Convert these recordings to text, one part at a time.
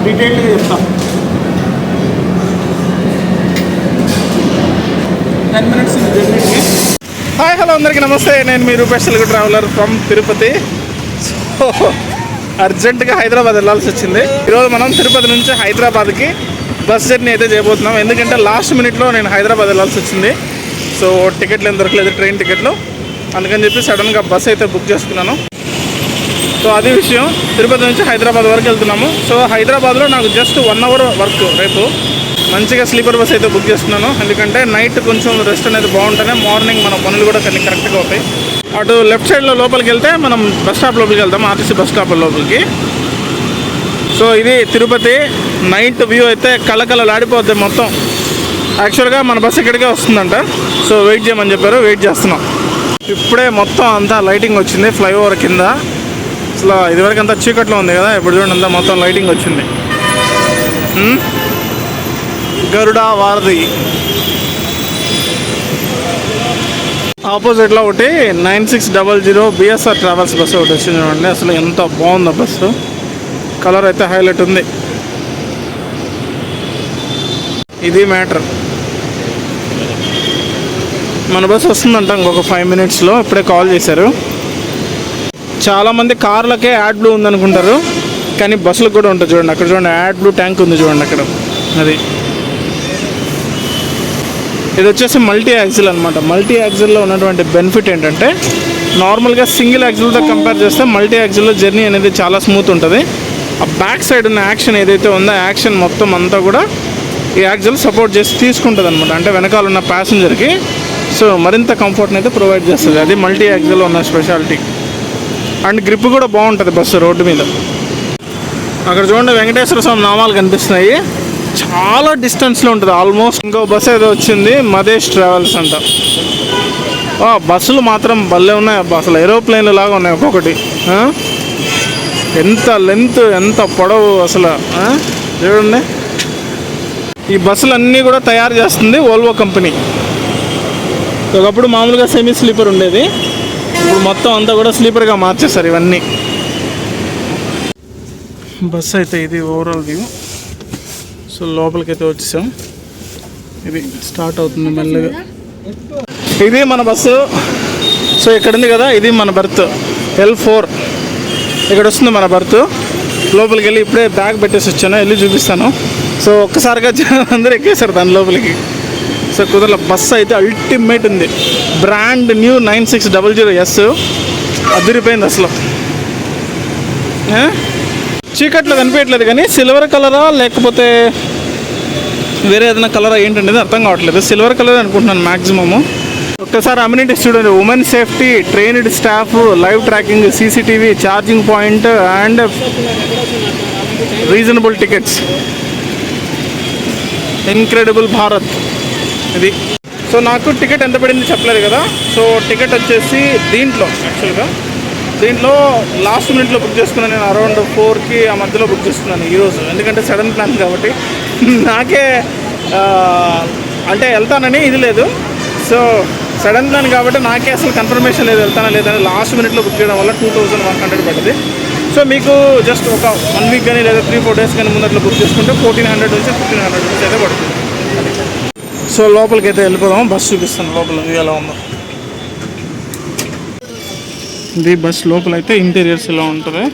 డీటెయిల్గా చెప్తాం. 10 minutes జర్నీకి. Hi hello అందరికీ నమస్తే. నేను మీ Rupesh Telugu traveller from Tirupati. So అర్జెంటుగా హైదరాబాద్ వెళ్ళాల్సి వచ్చింది. ఈరోజు మనం తిరుపతి నుంచి హైదరాబాద్కి బస్ జర్నీ అయితే చేయబోతున్నాం. ఎందుకంటే లాస్ట్ మినిట్లో నేను హైదరాబాద్ వెళ్ళాల్సి వచ్చింది. సో టికెట్లు ఏం దొరకలేదు, ట్రైన్ టికెట్లు. అందుకని చెప్పి సడన్గా బస్ అయితే బుక్ చేసుకున్నాను. సో అది విషయం. తిరుపతి నుంచి హైదరాబాద్ వరకు వెళ్తున్నాము. సో హైదరాబాద్లో నాకు జస్ట్ 1 hour వర్క్. రేపు మంచిగా స్లీపర్ బస్ అయితే బుక్ చేస్తున్నాను. ఎందుకంటే నైట్ కొంచెం రెస్ట్ అనేది బాగుంటేనే మార్నింగ్ మన పనులు కూడా కొన్ని కరెక్ట్గా అవుతాయి. అటు లెఫ్ట్ సైడ్లో లోపలికి వెళ్తే మనం బస్ స్టాప్ లోపలికి వెళ్తాం, ఆర్టీసీ బస్ స్టాప్ లోపలికి. సో ఇది తిరుపతి నైట్ వ్యూ అయితే కళకళలాడిపోద్ది మొత్తం. యాక్చువల్గా మన బస్ ఇక్కడికే వస్తుందంట. సో వెయిట్ చేయమని చెప్పారు, వెయిట్ చేస్తున్నాం. ఇప్పుడే మొత్తం అంతా లైటింగ్ వచ్చింది ఫ్లైఓవర్ కింద. అసలు ఇదివరకు అంతా చీకట్లో ఉంది కదా, ఇప్పుడు చూడండి అంతా మొత్తం లైటింగ్ వచ్చింది. గరుడ వారధి ఆపోజిట్లో ఒకటి 9600 బిఎస్ఆర్ ట్రావెల్స్ బస్సు ఒకటి వచ్చింది చూడండి. అసలు ఎంత బాగుందో బస్సు, కలర్ అయితే హైలైట్ ఉంది. ఇది మ్యాటర్. మన బస్సు వస్తుందంట ఇంకొక 5 minutesలో. ఇప్పుడే కాల్ చేశారు. చాలామంది కార్లకే యాడ్ బ్లూ ఉందనుకుంటారు, కానీ బస్సులకు కూడా ఉంటుంది చూడండి. అక్కడ చూడండి యాడ్ బ్లూ ట్యాంక్ ఉంది చూడండి అక్కడ. అది ఇది వచ్చేసి మల్టీ యాక్సిల్ అనమాట. మల్టీ యాక్సిల్లో ఉన్నటువంటి బెనిఫిట్ ఏంటంటే నార్మల్గా సింగిల్ యాక్సిల్తో కంపేర్ చేస్తే మల్టీ యాక్సిల్లో జర్నీ అనేది చాలా స్మూత్ ఉంటుంది. ఆ బ్యాక్ సైడ్ ఉన్న యాక్షన్ ఏదైతే ఉందో యాక్షన్ మొత్తం అంతా కూడా ఈ యాక్సిల్ సపోర్ట్ చేసి తీసుకుంటుంది అనమాట. అంటే వెనకాల ఉన్న ప్యాసింజర్కి సో మరింత కంఫర్ట్ని అయితే ప్రొవైడ్ చేస్తుంది. అది మల్టీ యాక్సిల్లో ఉన్న స్పెషాలిటీ. అండ్ గ్రిప్ కూడా బాగుంటుంది బస్సు రోడ్డు మీద. అక్కడ చూడండి వెంకటేశ్వర స్వామి నామాలు కనిపిస్తున్నాయి. చాలా డిస్టెన్స్లో ఉంటుంది ఆల్మోస్ట్. ఇంకో బస్సు ఏదో వచ్చింది, మదేశ్ ట్రావెల్స్ అంట. బస్సులు మాత్రం భలే ఉన్నాయి అబ్బా, అసలు ఏరోప్లేన్లు లాగా ఉన్నాయి ఒక్కొక్కటి. ఎంత లెంత్, ఎంత పొడవు అసలు చూడండి. ఈ బస్సులన్నీ కూడా తయారు చేస్తుంది వోల్వో కంపెనీ. ఒకప్పుడు మామూలుగా సెమీ స్లీపర్ ఉండేది, ఇప్పుడు మొత్తం అంతా కూడా స్లీపర్గా మార్చేస్తారు ఇవన్నీ. బస్సు అయితే ఇది ఓవరాల్ వ్యూ. సో లోపలికైతే వచ్చేసాం. ఇది స్టార్ట్ అవుతుంది మెల్లగా. ఇది మన బస్సు. సో ఇక్కడ ఉంది కదా, ఇది మన బర్త్ L4. ఇక్కడ వస్తుంది మన బర్త్. లోపలికి వెళ్ళి ఇప్పుడే బ్యాగ్ పెట్టేసి వచ్చాను, వెళ్ళి చూపిస్తాను. సో ఒక్కసారిగా అందరూ ఎక్కేశారు దాని లోపలికి. సో కుదరల. బస్సు అయితే అల్టిమేట్ ఉంది. Brand new 9600S. అదిరిపోయింది అసలు. చీకట్లో కనిపించట్లేదు కానీ సిల్వర్ కలరా లేకపోతే వేరే ఏదైనా కలరా ఏంటనేది అర్థం కావట్లేదు. సిల్వర్ కలర్ అనుకుంటున్నాను మ్యాక్సిమము. ఒక్కసారి అమ్యూనిటీస్ చూడండి. Women safety, trained staff, live tracking, CCTV, charging point and reasonable tickets. Incredible Bharat ఇది. సో నాకు టికెట్ ఎంత పడింది చెప్పలేదు కదా. సో టికెట్ వచ్చేసి దీంట్లో లాస్ట్ మినిట్లో బుక్ చేసుకున్నాను నేను. అరౌండ్ 4కి ఆ మధ్యలో బుక్ చేసుకున్నాను ఈరోజు. ఎందుకంటే సడన్ ప్లాన్ కాబట్టి నాకే అంటే వెళ్తానని ఇది లేదు. సో సడన్ ప్లాన్ కాబట్టి నాకే అసలు కన్ఫర్మేషన్ లేదు వెళ్తానా లేదని. లాస్ట్ మినిట్లో బుక్ చేయడం వల్ల 2100 పడింది. సో మీకు జస్ట్ ఒక 1 week కానీ లేదా 3-4 days కానీ ముందట్లో బుక్ చేసుకుంటే 1400 నుంచి 1500 నుంచి అయితే పడుతుంది. సో లోపలికి అయితే వెళ్ళిపోదాం. బస్సు చూపిస్తాను లోపల ఎలా ఉందో. ఇది బస్ లోపల అయితే ఇంటీరియర్స్ ఇలా ఉంటుంది.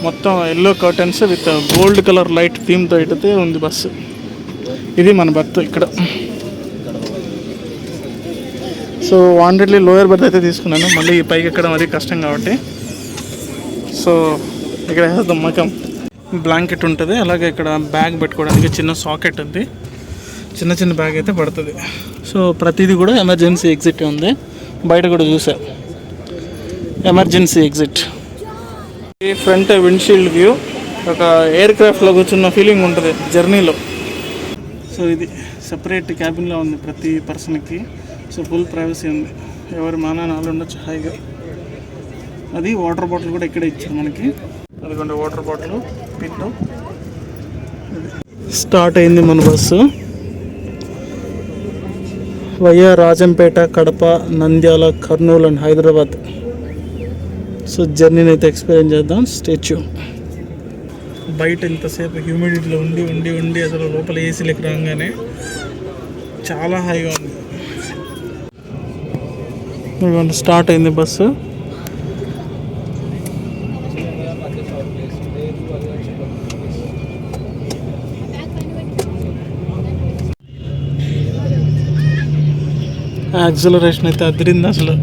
మొత్తం yellow curtains with gold colour light థీమ్తో అయితే ఉంది బస్సు. ఇది మన బర్త్ ఇక్కడ. సో వాంటెడ్లీ లోయర్ బర్త్ అయితే తీసుకున్నాను, మళ్ళీ పైకి ఎక్కడం అది కష్టం కాబట్టి. సో ఇక్కడ వేద్దాం మకం. బ్లాంకెట్ ఉంటుంది, అలాగే ఇక్కడ బ్యాగ్ పెట్టుకోవడానికి చిన్న సాకెట్ ఉంది. చిన్న బ్యాగ్ అయితే పడుతుంది. సో ప్రతిదీ కూడా ఎమర్జెన్సీ ఎగ్జిట్ ఉంది. బయట కూడా చూసా ఎమర్జెన్సీ ఎగ్జిట్. ఈ ఫ్రంట్ విండ్షీల్డ్ వ్యూ. ఒక ఎయిర్ క్రాఫ్ట్లో కూర్చున్న ఫీలింగ్ ఉంటుంది జర్నీలో. సో ఇది సెపరేట్ క్యాబిన్లో ఉంది ప్రతి పర్సన్కి. సో ఫుల్ ప్రైవసీ ఉంది, ఎవరి మానాలు ఉండొచ్చు హాయిగా. అది వాటర్ బాటిల్ కూడా ఇక్కడే ఇచ్చారు మనకి. అదిగోండి వాటర్ బాటిల్ పిన్. స్టార్ట్ అయింది మన bus. Via Rajampet, Kadapa, Nandyal, Kurnool and Hyderabad. So జర్నీని అయితే ఎక్స్పీరియన్స్ చేద్దాం. స్టేచ్యూ బయట ఇంతసేపు హ్యూమిడిటీలో ఉండి ఉండి ఉండి అసలు లోపల ఏసీలోకి రాగానే చాలా హాయిగా ఉంది. స్టార్ట్ అయింది బస్సు. యాక్సిలరేషన్ అయితే అదిరింది అసలు.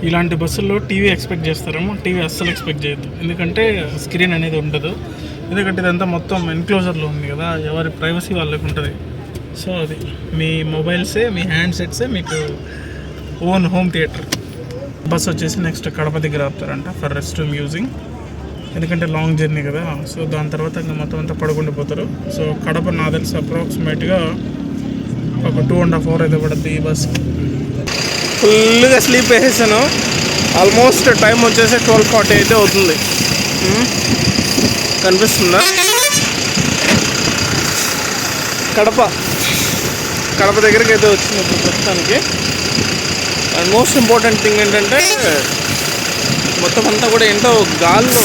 ఇలాంటి బస్సుల్లో టీవీ ఎక్స్పెక్ట్ చేస్తారేమో, టీవీ అస్సలు ఎక్స్పెక్ట్ చేయొద్దు. ఎందుకంటే స్క్రీన్ అనేది ఉండదు. ఎందుకంటే ఇదంతా మొత్తం ఎన్క్లోజర్లో ఉంది కదా, ఎవరి ప్రైవసీ వాళ్ళకి ఉంటుంది. సో అది మీ మొబైల్సే, మీ హ్యాండ్సెట్సే మీకు ఓన్ హోమ్ థియేటర్. బస్ వచ్చేసి నెక్స్ట్ కడప దగ్గర ఆపుతారంట ఫర్ రెస్ట్ రూమ్ యూజింగ్. ఎందుకంటే లాంగ్ జర్నీ కదా, సో దాని తర్వాత ఇంకా మొత్తం అంతా పడుకుండిపోతారు. సో కడప నాకు తెలిసి అప్రాక్సిమేట్గా ఒక 2.5 hours అయితే పడుతుంది ఈ బస్. ఫుల్గా స్లీప్ వేసేసాను. ఆల్మోస్ట్ టైం వచ్చేసి 12:40 అయితే అవుతుంది. కనిపిస్తుందా? కడప దగ్గరికి అయితే వచ్చింది ఇప్పుడు ప్రస్తుతానికి. అండ్ మోస్ట్ ఇంపార్టెంట్ థింగ్ ఏంటంటే మొత్తం అంతా కూడా ఏంటో గాల్లో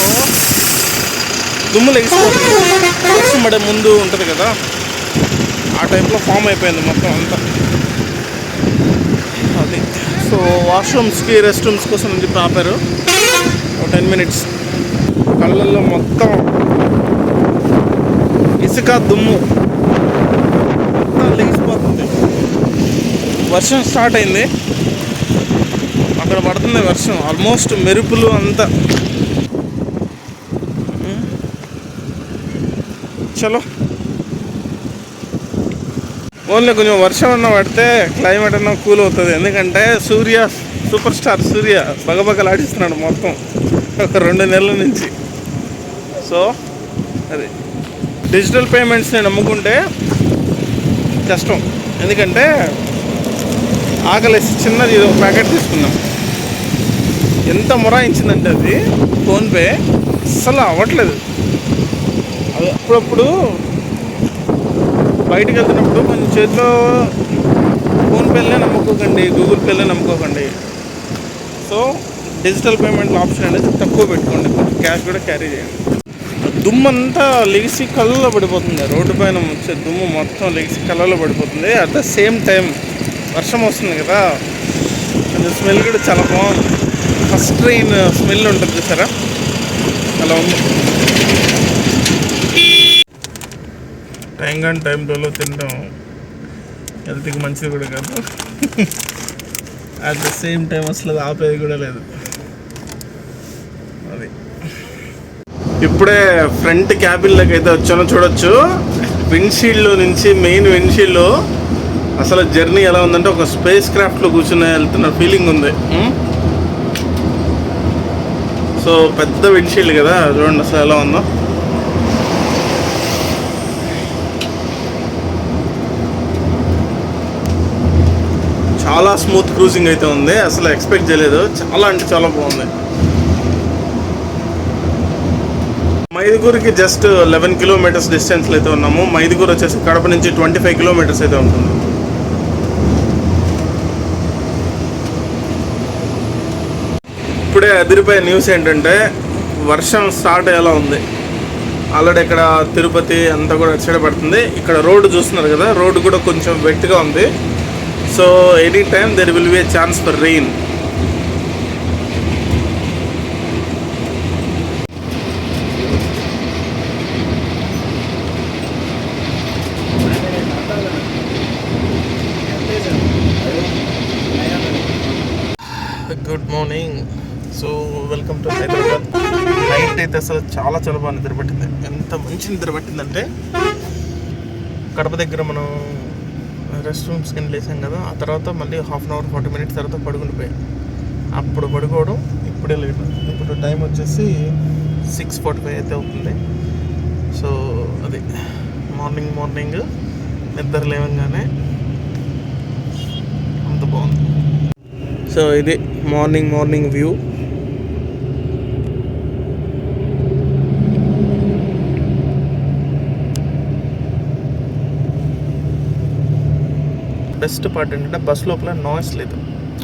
దుమ్ము లెగిసిపోతుంది. వర్షం పడే ముందు ఉంటుంది కదా, ఆ టైప్లో ఫామ్ అయిపోయింది మొత్తం అంతా. అది సో వాష్రూమ్స్కి, రెస్ట్ రూమ్స్ కోసం చెప్పి ఆపారు. 10 minutes. కళ్ళల్లో మొత్తం ఇసుక దుమ్ము మొత్తం లెగిసిపోతుంది. వర్షం స్టార్ట్ అయింది, అక్కడ పడుతుంది వర్షం. ఆల్మోస్ట్ మెరుపులు అంతా. చలో, ఓన్లీ కొంచెం వర్షం అన్న పడితే క్లైమేట్ అన్న కూల్ అవుతుంది. ఎందుకంటే సూపర్ స్టార్ సూర్య బగబగలాడిస్తున్నాడు మొత్తం ఒక 2 నెలల నుంచి. సో అది డిజిటల్ పేమెంట్స్ని నమ్ముకుంటే కష్టం. ఎందుకంటే ఆకలేసి చిన్నది ఒక ప్యాకెట్ తీసుకున్నాం, ఎంత మొరాయించిందంటే అది ఫోన్పే అస్సలు అవ్వట్లేదు. అది అప్పుడప్పుడు బయటకు వెళ్తున్నప్పుడు కొంచెం చేతిలో ఫోన్పేలనే నమ్ముకోకండి, గూగుల్ పేలనే నమ్ముకోకండి. సో డిజిటల్ పేమెంట్ ఆప్షన్ అనేది తక్కువ పెట్టుకోండి, క్యాష్ కూడా క్యారీ చేయండి. దుమ్ము అంతా లెగిసి కళ్ళలో పడిపోతుంది. రోడ్డు పైన వచ్చే దుమ్ము మొత్తం లెగిసి కళ్ళలో పడిపోతుంది. అట్ ద సేమ్ టైం వర్షం వస్తుంది కదా, కొంచెం స్మెల్ కూడా చాలా బాగుంది. ఫస్ట్ ట్రైన్ స్మెల్ ఉంటుంది చూసారా, అలా ఉంది. టైంలో తినడం హెల్త్కి మంచిది కూడా కాదు. అట్ ద సేమ్ టైం అసలు ఆపేది కూడా లేదు. అది ఇప్పుడే ఫ్రంట్ క్యాబిన్లోకి అయితే వచ్చానో చూడొచ్చు. విండ్షీల్డ్ నుంచి మెయిన్ విండ్షీల్డ్ అసలు జర్నీ ఎలా ఉందంటే ఒక స్పేస్ క్రాఫ్ట్లో కూర్చుని వెళ్తున్న ఫీలింగ్ ఉంది. సో పెద్ద విండ్షీల్డ్ కదా, చూడండి అసలు ఎలా ఉందో. చాలా స్మూత్ క్రూజింగ్ అయితే ఉంది. అసలు ఎక్స్పెక్ట్ చేయలేదు, చాలా అంటే చాలా బాగుంది. మైదుగూరుకి జస్ట్ 11 kilometers డిస్టెన్స్లో అయితే ఉన్నాము. మైదుగూరు వచ్చేసి కడప నుంచి 25 kilometers అయితే ఉంటుంది. ఇప్పుడే అదిరిపోయే న్యూస్ ఏంటంటే వర్షం స్టార్ట్ అయ్యేలా ఉంది. ఆల్రెడీ ఇక్కడ తిరుపతి అంతా కూడా అటు సైడ్ పడుతుంది. ఇక్కడ రోడ్డు చూస్తున్నారు కదా, రోడ్డు కూడా కొంచెం వెట్గా ఉంది. So any time there will be A chance for rain. Good morning. So welcome to Hyderabad. Night అయితే అసలు చాలా చాలా బాగా నిద్ర పట్టింది. ఎంత మంచి నిద్ర పట్టిందంటే కడప దగ్గర మనం రెస్ట్ రూమ్స్కి లేసాం కదా, ఆ తర్వాత మళ్ళీ 1/2 hour 40 minutes తర్వాత పడుకునిపోయాం. అప్పుడు పడుకోవడం ఇప్పుడే లేదు. ఇప్పుడు టైం వచ్చేసి 6:45 అయితే అవుతుంది. సో అది మార్నింగ్ నిద్ర లేవగానే అంత బాగుంది. సో ఇది మార్నింగ్ వ్యూ. బెస్ట్ పార్ట్ ఏంటంటే బస్ లోపల నాయిస్ లేదు.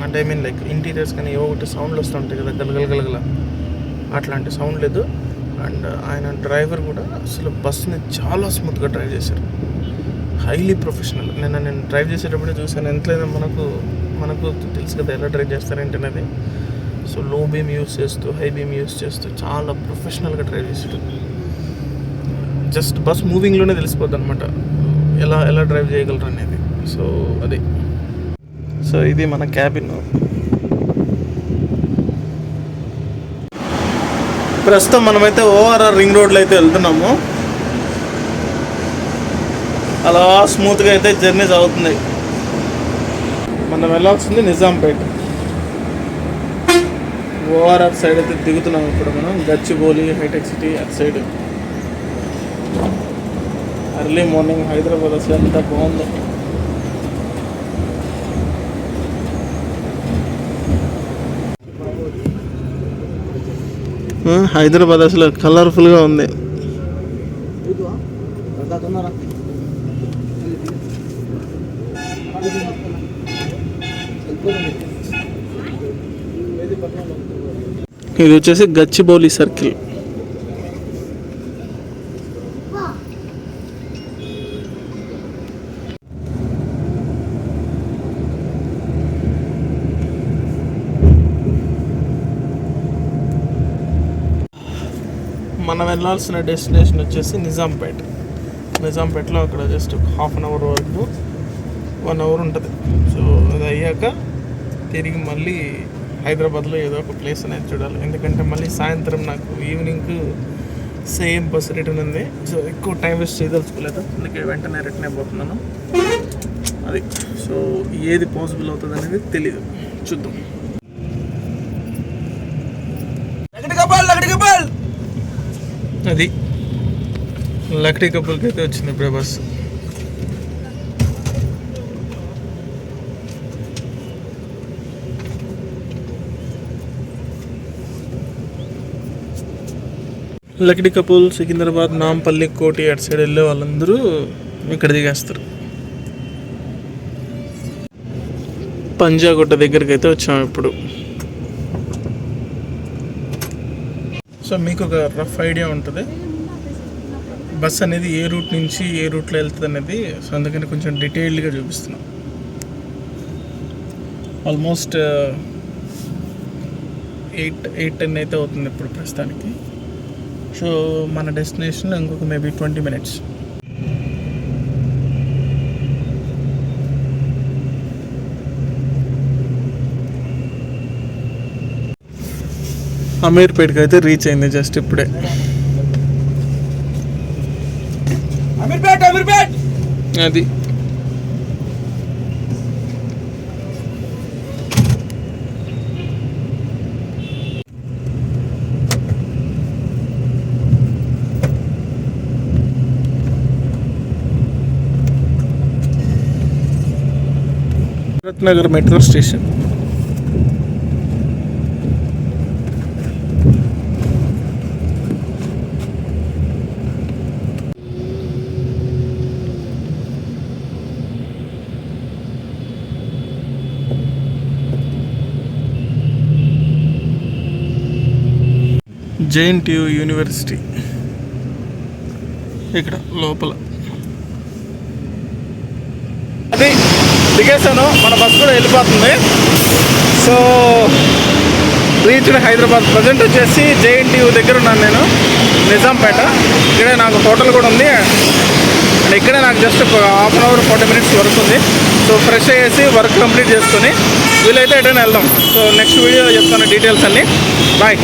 అంటే ఐ మీన్ లైక్ ఇంటీరియర్స్ కానీ ఏవో ఒకటి సౌండ్లు వస్తుంటాయి కదా, గలగలగలగల, అట్లాంటి సౌండ్ లేదు. అండ్ ఆయన డ్రైవర్ కూడా అసలు బస్ని చాలా స్మూత్గా డ్రైవ్ చేశారు, హైలీ ప్రొఫెషనల్. నేను డ్రైవ్ చేసేటప్పుడే చూసాను, ఎంతైనా మనకు తెలుసు కదా ఎలా డ్రైవ్ చేస్తారేంటి అనేది. సో లో బీమ్ యూస్ చేస్తూ హై బీమ్ యూస్ చేస్తూ చాలా ప్రొఫెషనల్గా డ్రైవ్ చేసాడు. జస్ట్ బస్ మూవింగ్లోనే తెలిసిపోద్ది అనమాట ఎలా డ్రైవ్ చేయగలరు అనేది. సో అది. సో ఇది మన క్యాబిన్. ప్రస్తుతం మనమైతే ఓఆర్ఆర్ రింగ్ రోడ్లో అయితే వెళ్తున్నాము. అలా స్మూత్గా అయితే జర్నీ సాగుతుంది. మనం వెళ్ళాల్సింది నిజాంపేట. ఓఆర్ఆర్ సైడ్ అయితే దిగుతున్నాం ఇప్పుడు మనం. గచ్చిబౌలి, హైటెక్ సిటీ అటు సైడ్. ఎర్లీ మార్నింగ్ హైదరాబాద్ అసలు ఎంత బాగుందో. హైదరాబాద్ అసలు కలర్ఫుల్గా ఉంది. ఇది వచ్చేసి గచ్చిబౌలి సర్కిల్. మనం వెళ్ళాల్సిన డెస్టినేషన్ వచ్చేసి నిజాంపేట. నిజాంపేటలో అక్కడ జస్ట్ హాఫ్ అన్ అవర్ వరకు 1 అవర్ ఉంటుంది. సో అది అయ్యాక తిరిగి మళ్ళీ హైదరాబాద్లో ఏదో ఒక ప్లేస్ అనేది చూడాలి. ఎందుకంటే మళ్ళీ సాయంత్రం నాకు ఈవినింగ్కి సేమ్ బస్ రిటర్న్ ఉంది. సో ఎక్కువ టైం వేస్ట్ చేయదలుచుకోలేదు, అందుకే వెంటనే రిటర్న్ అయిపోతున్నాను. అది. సో ఏది పాసిబుల్ అవుతుంది అనేది తెలీదు, చూద్దాం. అది లక్డీ కపుల్కి అయితే వచ్చింది ఇప్పుడే బస్సు. లక్డీ కపుల్ సికింద్రాబాద్, నాంపల్లి, కోటి అటు సైడ్ వెళ్ళే వాళ్ళందరూ ఇక్కడ దిగేస్తారు. పంజాగుట్ట దగ్గరికి అయితే వచ్చాము ఇప్పుడు. సో మీకు ఒక రఫ్ ఐడియా ఉంటుంది బస్ అనేది ఏ రూట్ నుంచి ఏ రూట్లో వెళ్తుంది అనేది. సో అందుకని కొంచెం డీటెయిల్డ్గా చూపిస్తున్నాం. ఆల్మోస్ట్ 8-10 అయితే అవుతుంది ఇప్పుడు ప్రస్తుతానికి. సో మన డెస్టినేషన్లో ఇంకొక మేబీ 20 minutes. అమీర్పేట్కి అయితే రీచ్ అయింది జస్ట్ ఇప్పుడే. అది రత్నగర్ మెట్రో స్టేషన్. JNTU యూనివర్సిటీ ఇక్కడ లోపల. అది దిగేసాను, మన బస్ కూడా వెళ్ళిపోతుంది. So reached Hyderabad. ప్రజెంట్ వచ్చేసి JNTU దగ్గర ఉన్నాను నేను, నిజాంపేట. ఇక్కడే నాకు హోటల్ కూడా ఉంది. అండ్ ఇక్కడే నాకు జస్ట్ ఒక half an hour 40 minutes work ఉంది. సో ఫ్రెష్ అయ్యేసి వర్క్ కంప్లీట్ చేసుకొని వీలైతే ఎటైనా వెళ్దాం. సో నెక్స్ట్ వీడియోలో చెప్తాను డీటెయిల్స్ అన్నీ. బాయ్.